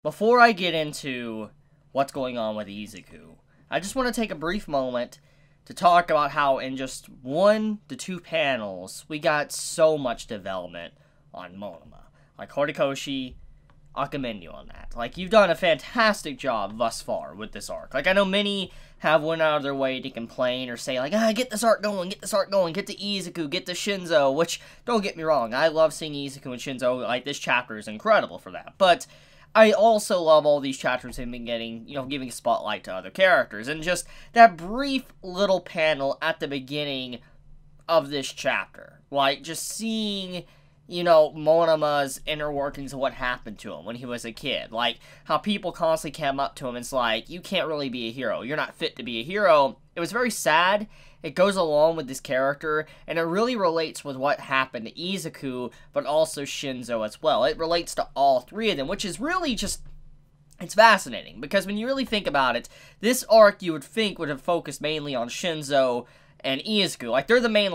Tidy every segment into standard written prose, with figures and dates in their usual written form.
Before I get into what's going on with Izuku, I just want to take a brief moment to talk about how in just 1 to 2 panels, we got so much development on Monoma. Like, Horikoshi, I commend you on that. Like, you've done a fantastic job thus far with this arc. Like, I know many have went out of their way to complain or say, like, get this arc going, get to Izuku, get to Shinzo, which, don't get me wrong, I love seeing Izuku and Shinzo. Like, this chapter is incredible for that. But I also love all these chapters have been getting, giving a spotlight to other characters. And just that brief little panel at the beginning of this chapter. Like, just seeing, Monoma's inner workings of what happened to him when he was a kid. Like, how people constantly came up to him and it's like, you can't really be a hero. You're not fit to be a hero. It was very sad. It goes along with this character, and it really relates with what happened to Izuku, but also Shinzo as well. It relates to all 3 of them, which is really just, it's fascinating, because when you really think about it, this arc you would think would have focused mainly on Shinzo and Izuku. Like, they're the main,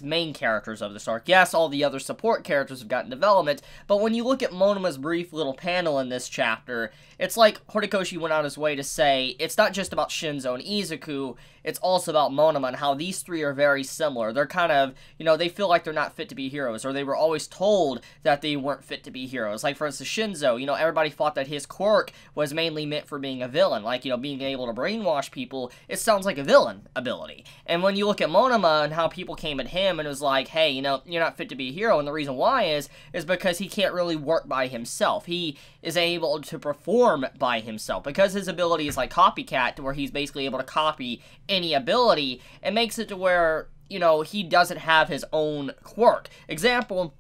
main characters of this arc. Yes, all the other support characters have gotten development, but when you look at Monoma's brief little panel in this chapter, it's like Horikoshi went out his way to say, it's not just about Shinzo and Izuku, it's also about Monoma and how these 3 are very similar. They're kind of, they feel like they're not fit to be heroes, or they were always told that they weren't fit to be heroes. Like, for instance, Shinzo, everybody thought that his quirk was mainly meant for being a villain. Like, being able to brainwash people, it sounds like a villain ability. And when you look at Monoma and how people came at him and it was like, hey, you're not fit to be a hero, and the reason why is because he can't really work by himself. He is able to perform by himself. Because his ability is like Copycat, to where he's basically able to copy any ability, it makes it to where, he doesn't have his own quirk. Example,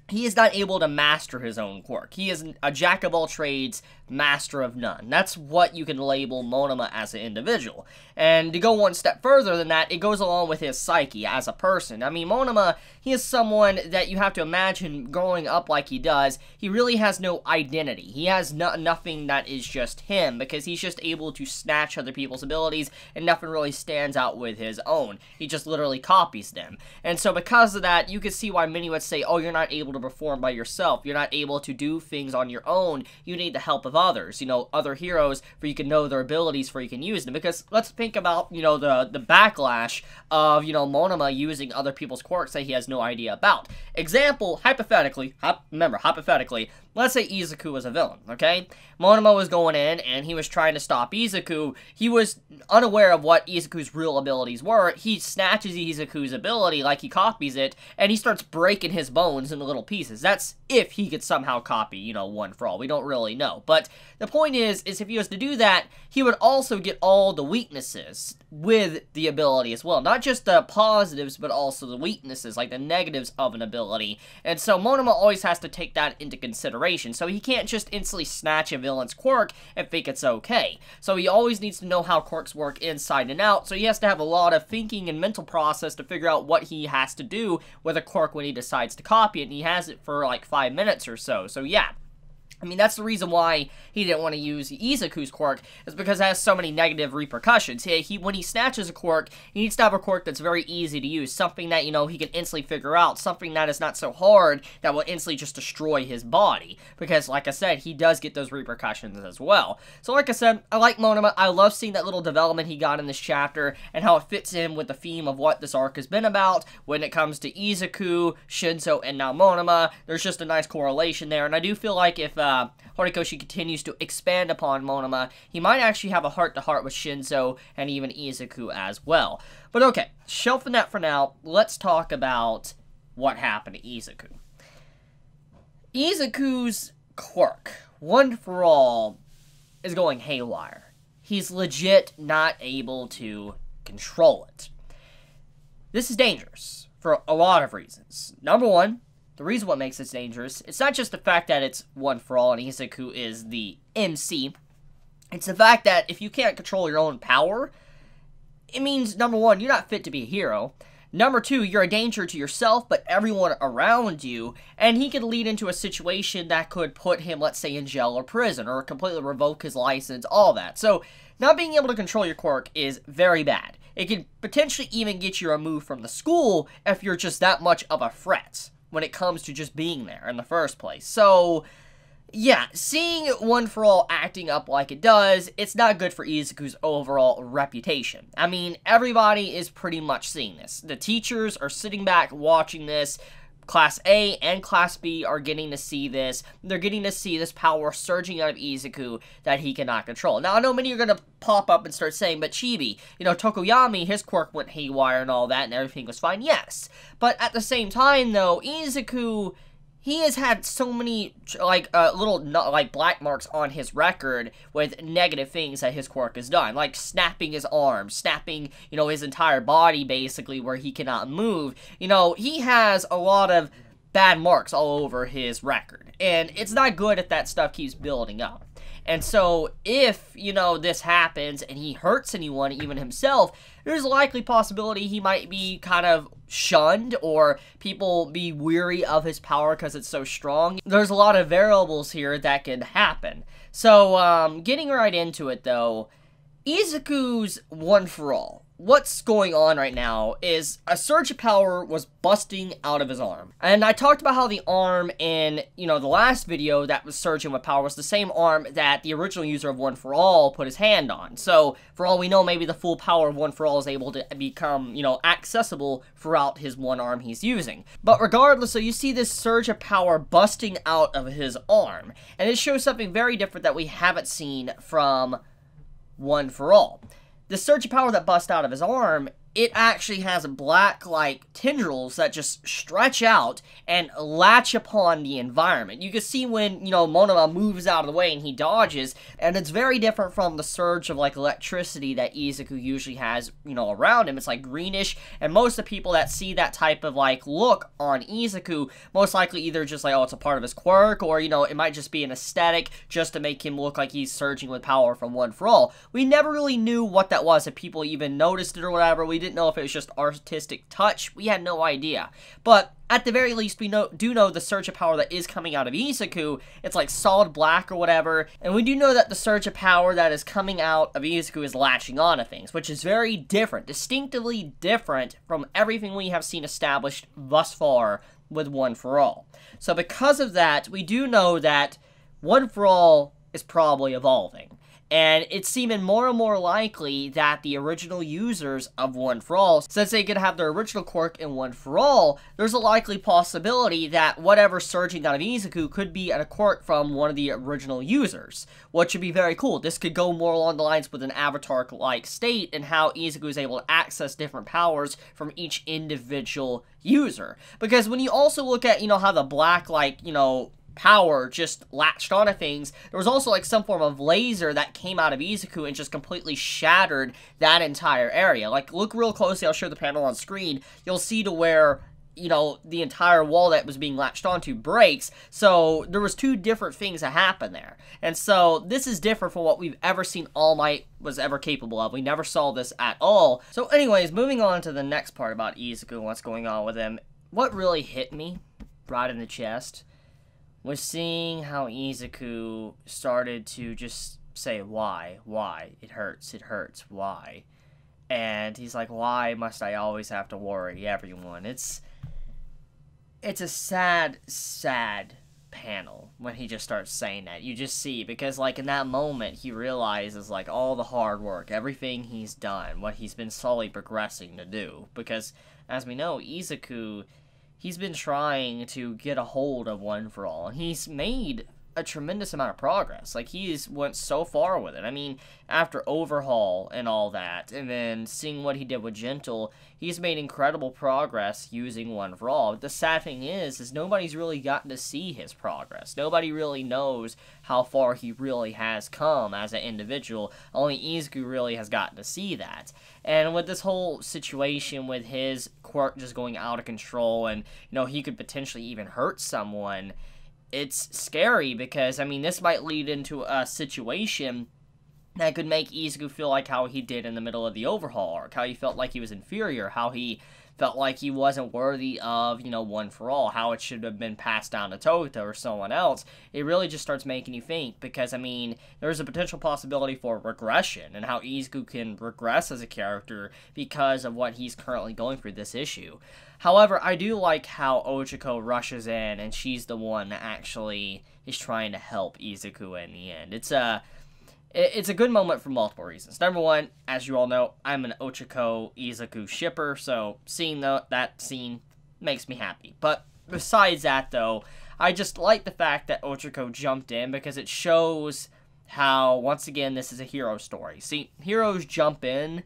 he is not able to master his own quirk. He is a jack of all trades, master of none. That's what you can label Monoma as an individual. And to go one step further than that, it goes along with his psyche as a person. I mean, Monoma, he is someone that you have to imagine growing up like he does. He really has no identity. He has nothing that is just him, because he's just able to snatch other people's abilities, and nothing really stands out with his own. He just literally copies them. And so because of that, you can see why many would say, oh, you're not able to perform by yourself. You're not able to do things on your own. You need the help of others, other heroes, for you can know their abilities, for you can use them. Because let's think about, the backlash of, Monoma using other people's quirks that he has no idea about. Example, hypothetically, let's say Izuku was a villain, okay? Monoma was going in, and he was trying to stop Izuku. He was unaware of what Izuku's real abilities were. He snatches Izuku's ability, like he copies it, and he starts breaking his bones into little pieces. That's if he could somehow copy, One for All. We don't really know. But the point is if he was to do that, he would also get all the weaknesses with the ability as well. Not just the positives, but also the weaknesses, like the negatives of an ability. And so Monoma always has to take that into consideration. So he can't just instantly snatch a villain's quirk and think it's okay. So he always needs to know how quirks work inside and out. So he has to have a lot of thinking and mental process to figure out what he has to do with a quirk when he decides to copy it. And he has it for like 5 minutes or so. So yeah. I mean, that's the reason why he didn't want to use Izuku's quirk, is because it has so many negative repercussions. When he snatches a quirk, he needs to have a quirk that's very easy to use, something that, he can instantly figure out, something that is not so hard that will instantly just destroy his body. Because, like I said, he does get those repercussions as well. So, like I said, I like Monoma. I love seeing that little development he got in this chapter, and how it fits in with the theme of what this arc has been about when it comes to Izuku, Shinzo, and now Monoma. There's just a nice correlation there, and I do feel like if Horikoshi continues to expand upon Monoma, he might actually have a heart-to-heart with Shinzo and even Izuku as well. But okay, shelving that for now, let's talk about what happened to Izuku. Izuku's quirk, One for All, is going haywire. He's legit not able to control it. This is dangerous for a lot of reasons. Number one, the reason what makes this dangerous, it's not just the fact that it's One for All and Izuku is the MC. It's the fact that if you can't control your own power, it means, number one, you're not fit to be a hero. Number two, you're a danger to yourself, but everyone around you, and he could lead into a situation that could put him, let's say, in jail or prison, or completely revoke his license, all that. So, not being able to control your quirk is very bad. It could potentially even get you removed from the school if you're just that much of a threat. when it comes to just being there in the first place. So, yeah, seeing One For All acting up like it does, it's not good for Izuku's overall reputation. I mean, everybody is pretty much seeing this. The teachers are sitting back watching this. Class A and Class B are getting to see this. They're getting to see this power surging out of Izuku that he cannot control. Now, I know many are going to pop up and start saying, but Chibi, Tokoyami, his quirk went haywire and all that, and everything was fine. Yes, but at the same time, though, Izuku, he has had so many, little, black marks on his record with negative things that his quirk has done. Like, snapping his arm, snapping, his entire body, basically, where he cannot move. He has a lot of bad marks all over his record. And it's not good if that stuff keeps building up. And so, if, this happens and he hurts anyone, even himself, there's a likely possibility he might be kind of shunned or people be weary of his power because it's so strong. There's a lot of variables here that could happen. So, getting right into it, though, Izuku's One For All. What's going on right now is a surge of power was busting out of his arm. And I talked about how the arm in, the last video that was surging with power was the same arm that the original user of One For All put his hand on. So, for all we know, maybe the full power of One For All is able to become, accessible throughout his one arm he's using. But regardless, so you see this surge of power busting out of his arm. And it shows something very different that we haven't seen from One For All. The surge of power that busts out of his arm, it actually has black, tendrils that just stretch out and latch upon the environment. You can see when, Monoma moves out of the way and he dodges, and it's very different from the surge of, electricity that Izuku usually has, around him. It's, greenish, and most of the people that see that type of, look on Izuku, most likely either just oh, it's a part of his quirk, or, it might just be an aesthetic just to make him look like he's surging with power from One For All. We never really knew what that was, if people even noticed it or whatever. We didn't know if it was just artistic touch. We had no idea. But at the very least, we do know the surge of power that is coming out of Izuku. It's solid black or whatever. And we do know that the surge of power that is coming out of Izuku is latching onto things, which is very different, distinctively different from everything we have seen established thus far with One For All. So because of that, we do know that One For All is probably evolving. And it's seeming more and more likely that the original users of One For All, since they could have their original quirk in One For All, there's a likely possibility that whatever surging out of Izuku could be a quirk from one of the original users, which would be very cool. This could go more along the lines with an Avatar-like state and how Izuku is able to access different powers from each individual user. Because when you also look at, how the black, power just latched onto things, there was also some form of laser that came out of Izuku and just completely shattered that entire area. Look real closely, I'll show the panel on screen, you'll see to where the entire wall that was being latched onto breaks. So there was two different things that happened there. And so this is different from what we've ever seen All Might was ever capable of. We never saw this at all. So anyways, moving on to the next part about Izuku and what's going on with him, what really hit me right in the chest was seeing how Izuku started to just say, why, it hurts, why? And he's like, why must I always have to worry everyone? It's a sad, sad panel when he just starts saying that. You just see, because in that moment, he realizes all the hard work, everything he's done, what he's been slowly progressing to do. Because, as we know, Izuku, he's been trying to get a hold of One For All, and he's made a tremendous amount of progress. He's went so far with it. I mean, after Overhaul and all that, and then seeing what he did with Gentle, he's made incredible progress using One For All. But the sad thing is nobody's really gotten to see his progress. Nobody really knows how far he really has come as an individual. Only Izuku really has gotten to see that. And with this whole situation with his quirk just going out of control, and, he could potentially even hurt someone, it's scary because, I mean, this might lead into a situation that could make Izuku feel like how he did in the middle of the Overhaul arc, how he felt like he was inferior, how he felt like he wasn't worthy of, One For All, how it should have been passed down to Tota or someone else. It really just starts making you think, because, I mean, there's a potential possibility for regression, and how Izuku can regress as a character because of what he's currently going through this issue. However, I do like how Ochako rushes in, and she's the one that actually is trying to help Izuku in the end. It's a good moment for multiple reasons. Number one, as you all know, I'm an Ochako Izuku shipper, so seeing that scene makes me happy. But besides that, though, I just like the fact that Ochako jumped in because it shows how, once again, this is a hero story. See, heroes jump in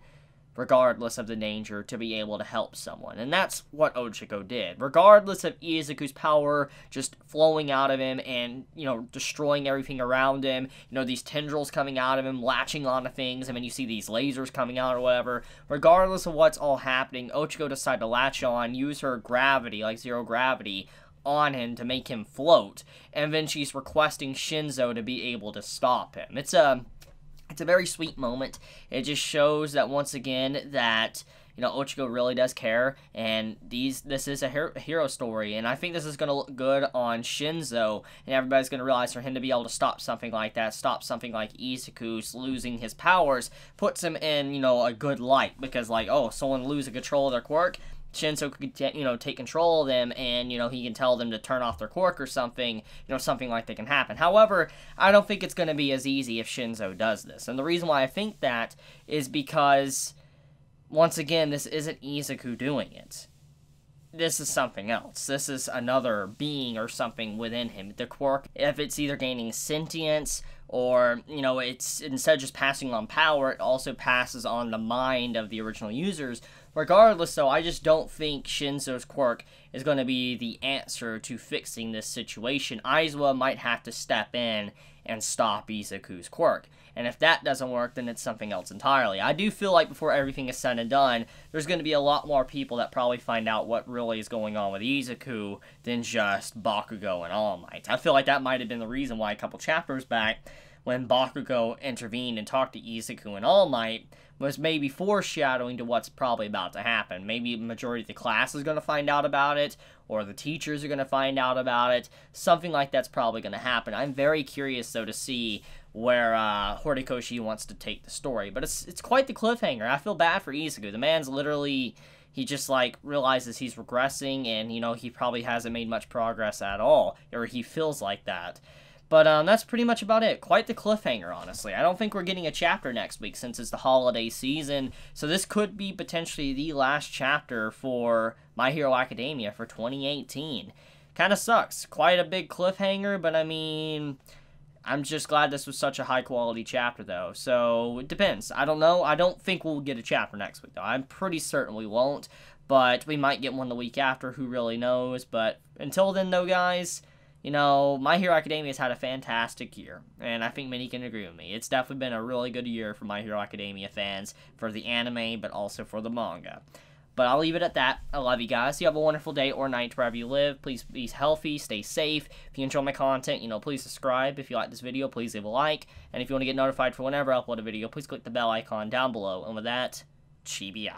regardless of the danger to be able to help someone. And that's what Ochako did. Regardless of Izuku's power just flowing out of him and, destroying everything around him, these tendrils coming out of him, latching onto things, and then you see these lasers coming out or whatever. Regardless of what's all happening, Ochako decided to latch on, use her gravity, like zero gravity, on him to make him float. And then she's requesting Shinzo to be able to stop him. It's a very sweet moment. It just shows that, once again, that, Ochako really does care, and this is a hero story, and I think this is going to look good on Shinzo, and everybody's going to realize for him to be able to stop something like that, stop something like Izuku's losing his powers, puts him in, a good light, because, someone losing control of their quirk, Shinzo could, take control of them, and, he can tell them to turn off their quirk or something, something like that can happen. However, I don't think it's going to be as easy if Shinzo does this. And the reason why I think that is because, once again, this isn't Izuku doing it. This is something else. This is another being or something within him. The quirk, if it's either gaining sentience or, it's instead of just passing on power, it also passes on the mind of the original users. Regardless, though, I just don't think Shinzo's quirk is going to be the answer to fixing this situation. Aizawa might have to step in and stop Izuku's quirk. And if that doesn't work, then it's something else entirely. I do feel like before everything is said and done, there's going to be a lot more people that probably find out what really is going on with Izuku than just Bakugo and All Might. I feel like that might have been the reason why a couple chapters back, when Bakugo intervened and talked to Izuku and All Might, was maybe foreshadowing to what's probably about to happen. Maybe the majority of the class is going to find out about it, or the teachers are going to find out about it. Something like that's probably going to happen. I'm very curious, though, to see where Horikoshi wants to take the story. But it's quite the cliffhanger. I feel bad for Izuku. The man's literally, he just, realizes he's regressing, and, he probably hasn't made much progress at all. Or he feels like that. But that's pretty much about it. Quite the cliffhanger, honestly. I don't think we're getting a chapter next week since it's the holiday season. So this could be potentially the last chapter for My Hero Academia for 2018. Kind of sucks. Quite a big cliffhanger, but I mean, I'm just glad this was such a high-quality chapter, though. So it depends. I don't know. I don't think we'll get a chapter next week, though. I'm pretty certain we won't. But we might get one the week after. Who really knows? But until then, though, guys, My Hero Academia has had a fantastic year, and I think many can agree with me. It's definitely been a really good year for My Hero Academia fans, for the anime, but also for the manga. But I'll leave it at that. I love you guys. You have a wonderful day or night wherever you live. Please be healthy, stay safe. If you enjoy my content, please subscribe. If you like this video, please leave a like. And if you want to get notified for whenever I upload a video, please click the bell icon down below. And with that, Chibi out.